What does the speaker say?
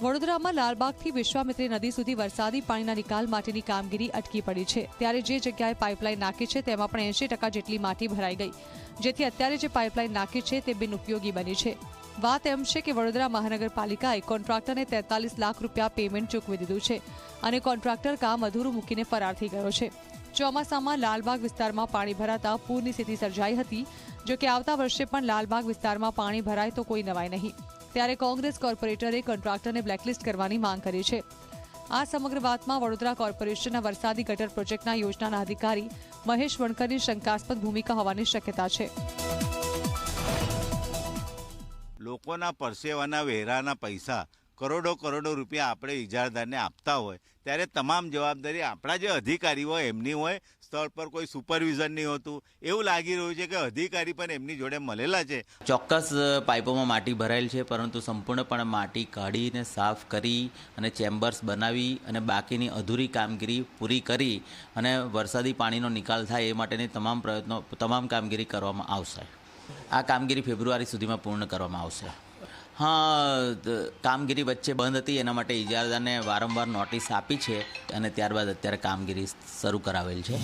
વડોદરામાં લાલબાગથી વિશ્વામિત્રી નદી સુધી વરસાદી પાણીના નિકાલ માટેની કામગીરી અટકી પડી છે, ત્યારે જે જગ્યાએ પાઇપલાઇન નાખી છે તેમાં પણ 80% જેટલી માટી ભરાઈ ગઈ, જેથી અત્યારે જે પાઇપલાઇન નાખી છે તે બિનઉપયોગી બની છે। વાત એમ છે કે વડોદરા મહાનગરપાલિકાએ કોન્ટ્રાક્ટરને 43 લાખ રૂપિયા પેમેન્ટ ચૂકવી દીધું છે અને કોન્ટ્રાક્ટર કામ અધૂરું મૂકીને ફરાર થઈ ગયો છે। ચોમાસામાં લાલબાગ વિસ્તારમાં પાણી ભરાતા પૂરની સ્થિતિ સર્જાઈ હતી, જો કે આવતા વર્ષે પણ લાલબાગ વિસ્તારમાં પાણી ભરાય તો કોઈ નવાઈ નહીં, ત્યારે કોંગ્રેસ કોર્પોરેટરે કોન્ટ્રાક્ટરને બ્લેકલિસ્ટ કરવાની માંગ કરી છે। આ સમગ્ર વાતમાં વડોદરા કોર્પોરેશનના વરસાદી ગટર પ્રોજેક્ટના યોજનાના અધિકારી મહેશ વણકરની શંકાસ્પદ ભૂમિકા હોવાની શક્યતા છે। લોકોના પરસેવાના વેરાના પૈસા કરોડો રૂપિયા આપણે ઇજારદારને આપતા હોય ત્યારે તમામ જવાબદારી આપણા જે અધિકારી હોય એમની હોય, સ્થળ પર કોઈ સુપરવિઝન નહીં હોતું। એવું લાગી રહ્યું છે કે અધિકારી પણ એમની જોડે મળેલા છે। ચોક્કસ પાઇપોમાં માટી ભરાયેલ છે, પરંતુ સંપૂર્ણપણે માટી કાઢીને સાફ કરી અને ચેમ્બર્સ બનાવી અને બાકીની અધૂરી કામગીરી પૂરી કરી અને વરસાદી પાણીનો નિકાલ થાય એ માટેની તમામ કામગીરી કરવામાં આવશે। આ કામગીરી ફેબ્રુઆરી સુધીમાં પૂર્ણ કરવામાં આવશે। हाँ, કામગીરી વચ્ચે બંધ હતી, એના માટે ઇજારદારને વારંવાર નોટિસ આપી છે અને ત્યારબાદ અત્યારે કામગીરી શરૂ કરાવેલ છે।